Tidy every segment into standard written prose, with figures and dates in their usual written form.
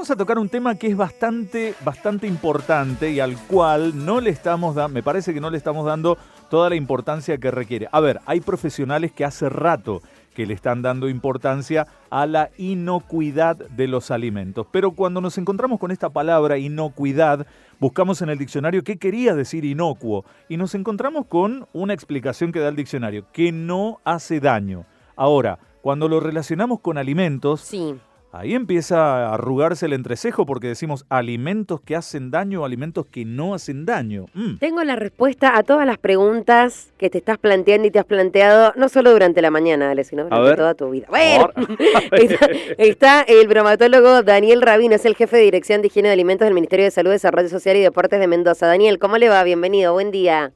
vamos a tocar un tema que es bastante importante y al cual no le estamos me parece que no le estamos dando toda la importancia que requiere. A ver, hay profesionales que hace rato que le están dando importancia a la inocuidad de los alimentos. Pero cuando nos encontramos con esta palabra inocuidad, buscamos en el diccionario qué quería decir inocuo y nos encontramos con una explicación que da el diccionario, que no hace daño. Ahora, cuando lo relacionamos con alimentos, sí, ahí empieza a arrugarse el entrecejo porque decimos alimentos que hacen daño o alimentos que no hacen daño. Tengo la respuesta a todas las preguntas que te estás planteando y te has planteado, no solo durante la mañana, Ale, sino durante toda tu vida. Bueno, está el bromatólogo Daniel Rabino, es el jefe de Dirección de Higiene de Alimentos del Ministerio de Salud, Desarrollo Social y Deportes de Mendoza. Daniel, ¿cómo le va? Bienvenido, buen día.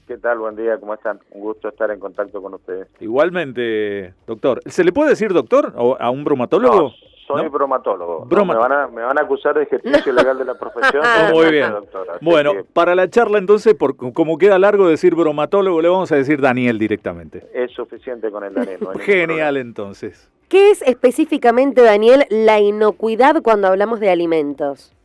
¿Qué tal? Buen día, ¿cómo están? Un gusto estar en contacto con ustedes. Igualmente, doctor. ¿Se le puede decir doctor a un bromatólogo? No, soy bromatólogo. Me van a acusar de ejercicio ilegal de la profesión. Muy bien. Doctor, bueno, para la charla entonces, como queda largo decir bromatólogo, le vamos a decir Daniel directamente. Es suficiente con el Daniel. No hay Genial, entonces. ¿Qué es específicamente, Daniel, la inocuidad cuando hablamos de alimentos?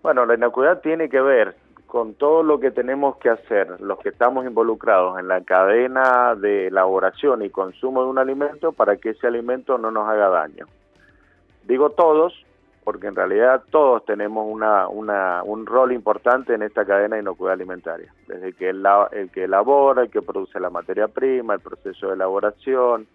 Bueno, la inocuidad tiene que ver con todo lo que tenemos que hacer, los que estamos involucrados en la cadena de elaboración y consumo de un alimento para que ese alimento no nos haga daño. Digo todos, porque en realidad todos tenemos un rol importante en esta cadena de inocuidad alimentaria. Desde que el que elabora, el que produce la materia prima, el proceso de elaboración,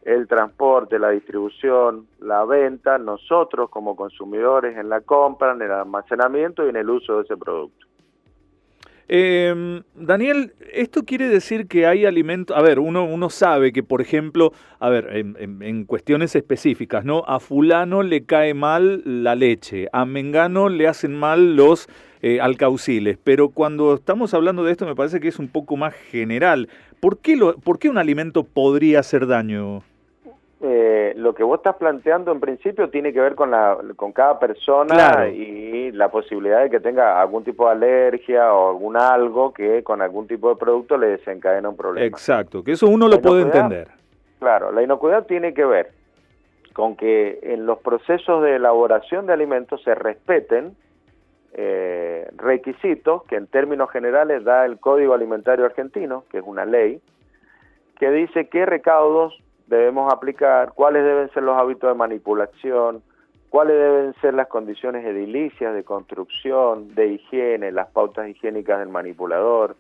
el transporte, la distribución, la venta, nosotros como consumidores en la compra, en el almacenamiento y en el uso de ese producto. Daniel, esto quiere decir que hay alimentos, a ver, uno sabe que, por ejemplo, a ver, en cuestiones específicas, ¿no? A fulano le cae mal la leche, a mengano le hacen mal los alcauciles, pero cuando estamos hablando de esto me parece que es un poco más general. ¿Por qué un alimento podría hacer daño? Lo que vos estás planteando en principio tiene que ver con cada persona, claro, y la posibilidad de que tenga algún tipo de alergia o algún algo que con algún tipo de producto le desencadena un problema. Exacto, que eso uno lo puede entender. Claro, la inocuidad tiene que ver con que en los procesos de elaboración de alimentos se respeten requisitos que en términos generales da el Código Alimentario Argentino, que es una ley, que dice qué recaudos debemos aplicar, cuáles deben ser los hábitos de manipulación, cuáles deben ser las condiciones edilicias de construcción, de higiene, las pautas higiénicas del manipulador.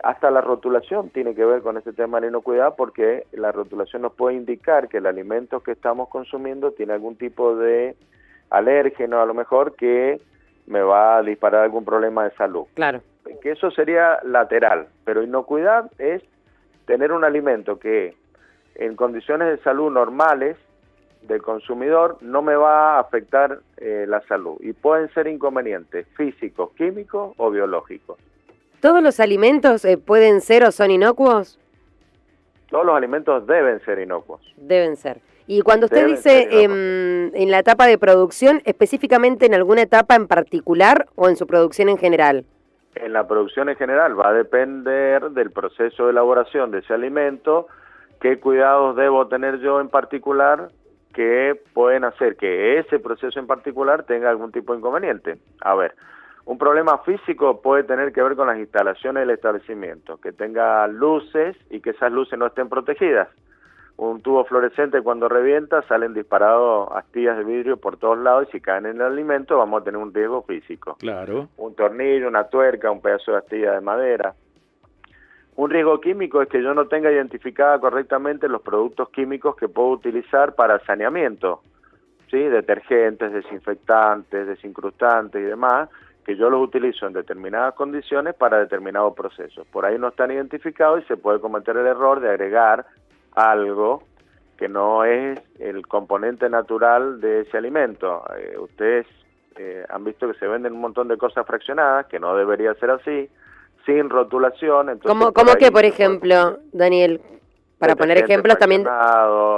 Hasta la rotulación tiene que ver con este tema de la inocuidad, porque la rotulación nos puede indicar que el alimento que estamos consumiendo tiene algún tipo de alérgeno, a lo mejor, que me va a disparar algún problema de salud. Claro. Que eso sería lateral, pero inocuidad es tener un alimento que en condiciones de salud normales del consumidor no me va a afectar la salud, y pueden ser inconvenientes físicos, químicos o biológicos. ¿Todos los alimentos pueden ser o son inocuos? Todos los alimentos deben ser inocuos. Deben ser. Y cuando usted dice en la etapa de producción, específicamente en alguna etapa en particular o en su producción en general. En la producción en general va a depender del proceso de elaboración de ese alimento, qué cuidados debo tener yo en particular que pueden hacer que ese proceso en particular tenga algún tipo de inconveniente. A ver, un problema físico puede tener que ver con las instalaciones del establecimiento, que tenga luces y que esas luces no estén protegidas. Un tubo fluorescente cuando revienta salen disparados astillas de vidrio por todos lados y si caen en el alimento vamos a tener un riesgo físico. Claro. Un tornillo, una tuerca, un pedazo de astilla de madera. Un riesgo químico es que yo no tenga identificada correctamente los productos químicos que puedo utilizar para saneamiento, ¿sí? Detergentes, desinfectantes, desincrustantes y demás, que yo los utilizo en determinadas condiciones para determinados procesos. Por ahí no están identificados y se puede cometer el error de agregar algo que no es el componente natural de ese alimento. Ustedes han visto que se venden un montón de cosas fraccionadas, que no debería ser así, sin rotulación. Entonces, ¿Cómo que, por ejemplo, Daniel? Para poner ejemplos también...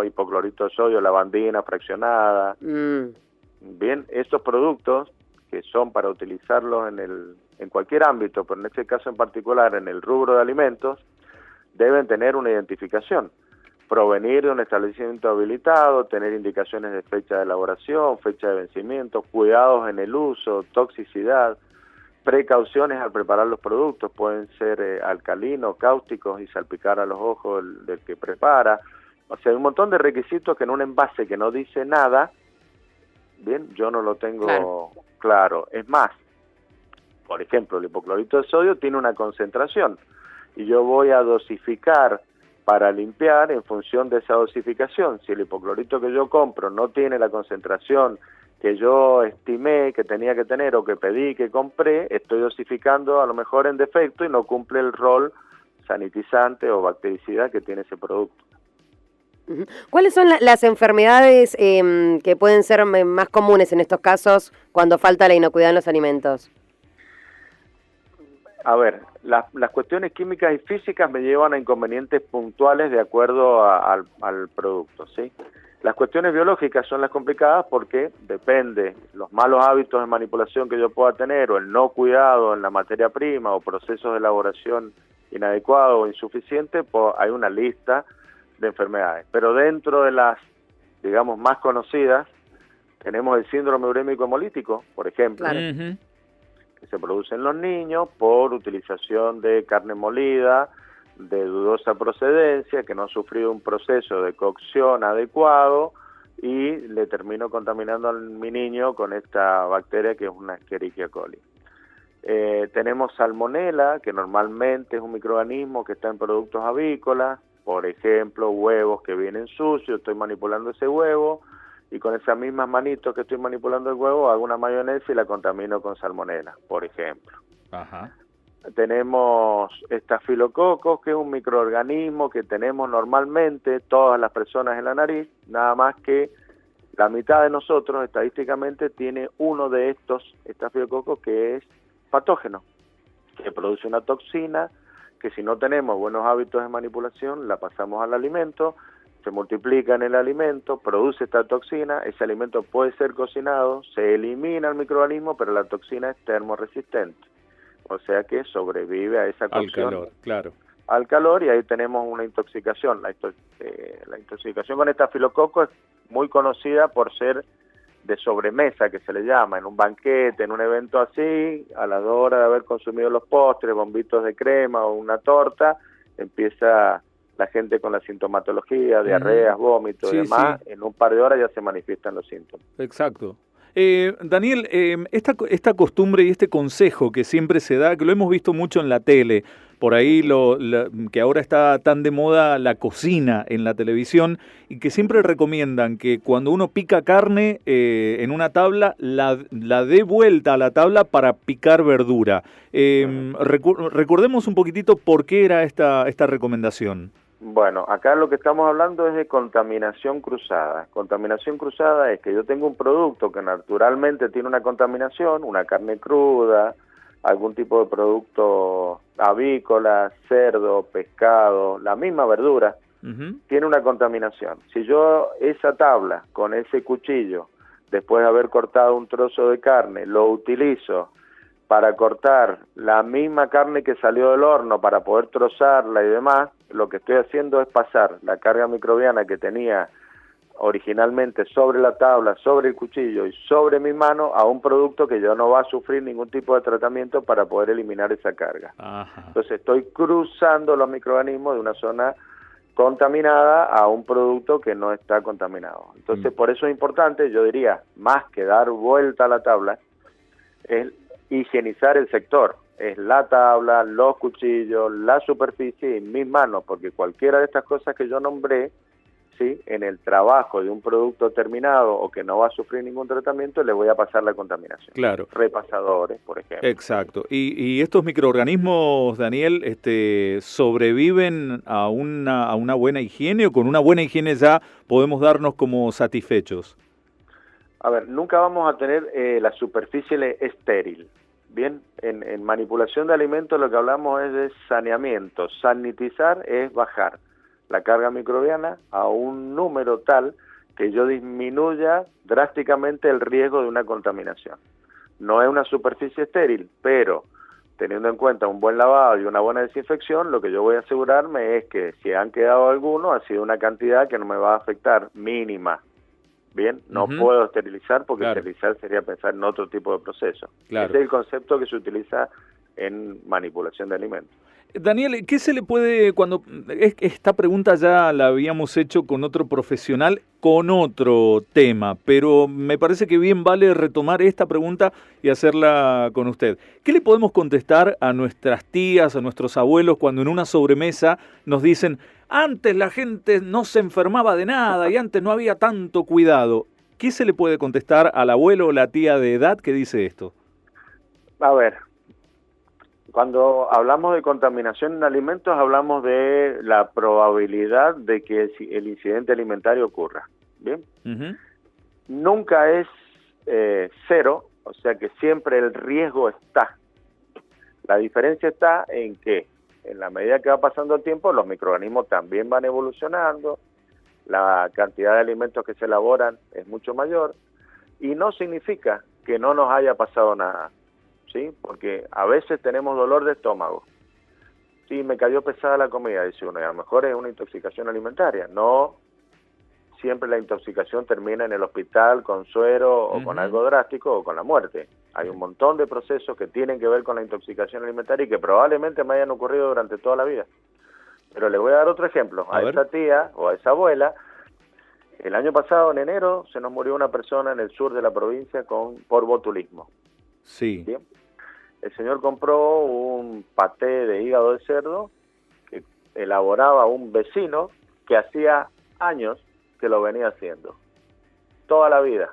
Hipoclorito de sodio, lavandina fraccionada. Bien, estos productos que son para utilizarlos en cualquier ámbito, pero en este caso en particular en el rubro de alimentos, deben tener una identificación, provenir de un establecimiento habilitado, tener indicaciones de fecha de elaboración, fecha de vencimiento, cuidados en el uso, toxicidad, precauciones al preparar los productos, pueden ser alcalinos, cáusticos y salpicar a los ojos del que prepara. O sea, hay un montón de requisitos que en un envase que no dice nada, bien, yo no lo tengo claro. Es más, por ejemplo, el hipoclorito de sodio tiene una concentración y yo voy a dosificar para limpiar en función de esa dosificación. Si el hipoclorito que yo compro no tiene la concentración que yo estimé que tenía que tener o que pedí que compré, estoy dosificando a lo mejor en defecto y no cumple el rol sanitizante o bactericida que tiene ese producto. ¿Cuáles son las enfermedades que pueden ser más comunes en estos casos cuando falta la inocuidad en los alimentos? A ver, las cuestiones químicas y físicas me llevan a inconvenientes puntuales de acuerdo al producto, ¿sí? Las cuestiones biológicas son las complicadas porque depende los malos hábitos de manipulación que yo pueda tener o el no cuidado en la materia prima o procesos de elaboración inadecuados o insuficientes, pues hay una lista de enfermedades. Pero dentro de las, digamos, más conocidas, tenemos el síndrome urémico hemolítico, por ejemplo, que se produce en los niños por utilización de carne molida, de dudosa procedencia, que no ha sufrido un proceso de cocción adecuado y le termino contaminando a mi niño con esta bacteria que es una Escherichia coli. Tenemos salmonela, que normalmente es un microorganismo que está en productos avícolas, por ejemplo, huevos que vienen sucios, estoy manipulando ese huevo y con esas mismas manitos que estoy manipulando el huevo hago una mayonesa y la contamino con salmonela, por ejemplo. Ajá. Tenemos estafilococos, que es un microorganismo que tenemos normalmente todas las personas en la nariz, nada más que la mitad de nosotros estadísticamente tiene uno de estos estafilococos que es patógeno, que produce una toxina que si no tenemos buenos hábitos de manipulación la pasamos al alimento, se multiplica en el alimento, produce esta toxina, ese alimento puede ser cocinado, se elimina el microorganismo, pero la toxina es termorresistente. O sea que sobrevive a esa cocción. Al calor, claro. Al calor, y ahí tenemos una intoxicación. La intoxicación con estafilococo es muy conocida por ser de sobremesa, que se le llama, en un banquete, en un evento así, a la hora de haber consumido los postres, bombitos de crema o una torta, empieza la gente con la sintomatología, diarreas, vómitos y demás, en un par de horas ya se manifiestan los síntomas. Exacto. Daniel, esta costumbre y este consejo que siempre se da, que lo hemos visto mucho en la tele, por ahí que ahora está tan de moda la cocina en la televisión, y que siempre recomiendan que cuando uno pica carne en una tabla, la dé vuelta a la tabla para picar verdura. Recordemos un poquitito por qué era esta recomendación. Bueno, acá lo que estamos hablando es de contaminación cruzada. Contaminación cruzada es que yo tengo un producto que naturalmente tiene una contaminación, una carne cruda, algún tipo de producto avícola, cerdo, pescado, la misma verdura, tiene una contaminación. Si yo esa tabla con ese cuchillo, después de haber cortado un trozo de carne, lo utilizo para cortar la misma carne que salió del horno para poder trozarla y demás, lo que estoy haciendo es pasar la carga microbiana que tenía originalmente sobre la tabla, sobre el cuchillo y sobre mi mano a un producto que ya no va a sufrir ningún tipo de tratamiento para poder eliminar esa carga. Ajá. Entonces estoy cruzando los microorganismos de una zona contaminada a un producto que no está contaminado. Entonces por eso es importante, yo diría, más que dar vuelta a la tabla, es higienizar el sector, es la tabla, los cuchillos, la superficie y mis manos, porque cualquiera de estas cosas que yo nombré, ¿sí?, en el trabajo de un producto terminado o que no va a sufrir ningún tratamiento, le voy a pasar la contaminación. Claro. Repasadores, por ejemplo. Exacto. Y estos microorganismos, Daniel, sobreviven a una buena higiene, o con una buena higiene ya podemos darnos como satisfechos. A ver, nunca vamos a tener la superficie estéril. Bien, en manipulación de alimentos lo que hablamos es de saneamiento. Sanitizar es bajar la carga microbiana a un número tal que yo disminuya drásticamente el riesgo de una contaminación. No es una superficie estéril, pero teniendo en cuenta un buen lavado y una buena desinfección, lo que yo voy a asegurarme es que si han quedado algunos, ha sido una cantidad que no me va a afectar, mínima. Bien, no puedo esterilizar porque esterilizar sería pensar en otro tipo de proceso. Ese es el concepto que se utiliza en manipulación de alimentos. Daniel, ¿qué se le puede, cuando esta pregunta ya la habíamos hecho con otro profesional, con otro tema, pero me parece que bien vale retomar esta pregunta y hacerla con usted? ¿Qué le podemos contestar a nuestras tías, a nuestros abuelos, cuando en una sobremesa nos dicen, antes la gente no se enfermaba de nada y antes no había tanto cuidado? ¿Qué se le puede contestar al abuelo o la tía de edad que dice esto? A ver, cuando hablamos de contaminación en alimentos, hablamos de la probabilidad de que el incidente alimentario ocurra. ¿Bien? Nunca es cero, o sea que siempre el riesgo está. La diferencia está en que, en la medida que va pasando el tiempo, los microorganismos también van evolucionando, la cantidad de alimentos que se elaboran es mucho mayor, y no significa que no nos haya pasado nada. ¿Sí? Porque a veces tenemos dolor de estómago. Sí, me cayó pesada la comida, dice uno, y a lo mejor es una intoxicación alimentaria. No siempre la intoxicación termina en el hospital con suero o con algo drástico o con la muerte. Hay un montón de procesos que tienen que ver con la intoxicación alimentaria y que probablemente me hayan ocurrido durante toda la vida. Pero le voy a dar otro ejemplo. A esa tía o a esa abuela, el año pasado, en enero, se nos murió una persona en el sur de la provincia por botulismo. Sí. ¿Bien? El señor compró un paté de hígado de cerdo que elaboraba un vecino que hacía años que lo venía haciendo, toda la vida.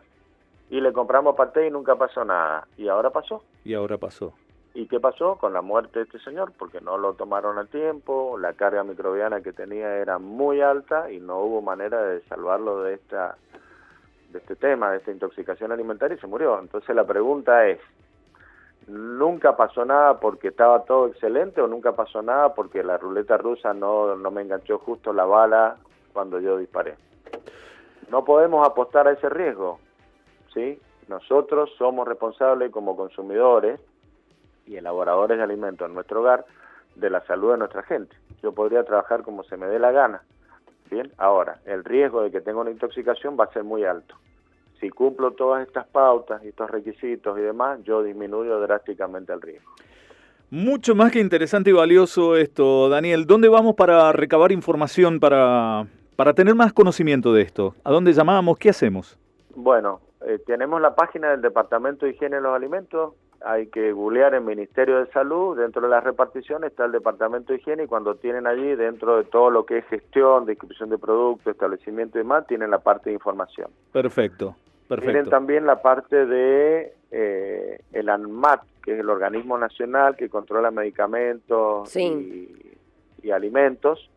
Y le compramos paté y nunca pasó nada. ¿Y ahora pasó? Y ahora pasó. ¿Y qué pasó? Con la muerte de este señor, porque no lo tomaron a tiempo, la carga microbiana que tenía era muy alta y no hubo manera de salvarlo de este tema, de esta intoxicación alimentaria, y se murió. Entonces la pregunta es, ¿nunca pasó nada porque estaba todo excelente o nunca pasó nada porque la ruleta rusa no me enganchó justo la bala cuando yo disparé? No podemos apostar a ese riesgo, ¿sí? Nosotros somos responsables como consumidores y elaboradores de alimentos en nuestro hogar de la salud de nuestra gente. Yo podría trabajar como se me dé la gana, ¿bien? Ahora, el riesgo de que tenga una intoxicación va a ser muy alto. Si cumplo todas estas pautas y estos requisitos y demás, yo disminuyo drásticamente el riesgo. Mucho más que interesante y valioso esto, Daniel. ¿Dónde vamos para recabar información, para tener más conocimiento de esto? ¿A dónde llamamos? ¿Qué hacemos? Bueno, tenemos la página del Departamento de Higiene de los Alimentos. Hay que googlear el Ministerio de Salud. Dentro de la repartición está el Departamento de Higiene y cuando tienen allí, dentro de todo lo que es gestión, descripción de productos, establecimiento y demás, tienen la parte de información. Perfecto. Tienen también la parte de el ANMAT, que es el organismo nacional que controla medicamentos y alimentos,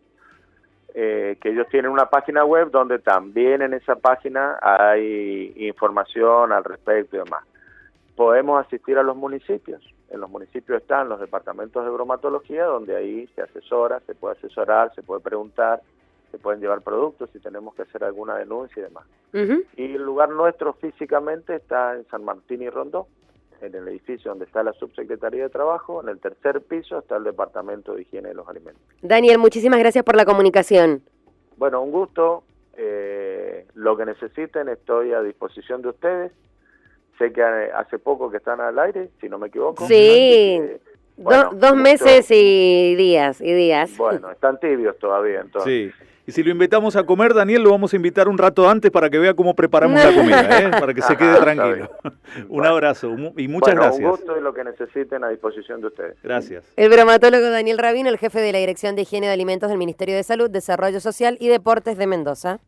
que ellos tienen una página web donde también en esa página hay información al respecto y demás. Podemos asistir a los municipios. En los municipios están los departamentos de bromatología, donde ahí se asesora, se puede asesorar, se puede preguntar, se pueden llevar productos si tenemos que hacer alguna denuncia y demás. Y el lugar nuestro físicamente está en San Martín y Rondó, en el edificio donde está la Subsecretaría de Trabajo. En el tercer piso está el Departamento de Higiene de los Alimentos. Daniel, muchísimas gracias por la comunicación. Bueno, un gusto. Lo que necesiten, estoy a disposición de ustedes. Sé que hace poco que están al aire, si no me equivoco. Sí, bueno, dos meses y días. Bueno, están tibios todavía, entonces. Sí. Y si lo invitamos a comer, Daniel, lo vamos a invitar un rato antes para que vea cómo preparamos la comida, para que se quede tranquilo. Un abrazo y muchas gracias. Un gusto y lo que necesiten a disposición de ustedes. Gracias. El bromatólogo Daniel Rabino, el jefe de la Dirección de Higiene de Alimentos del Ministerio de Salud, Desarrollo Social y Deportes de Mendoza.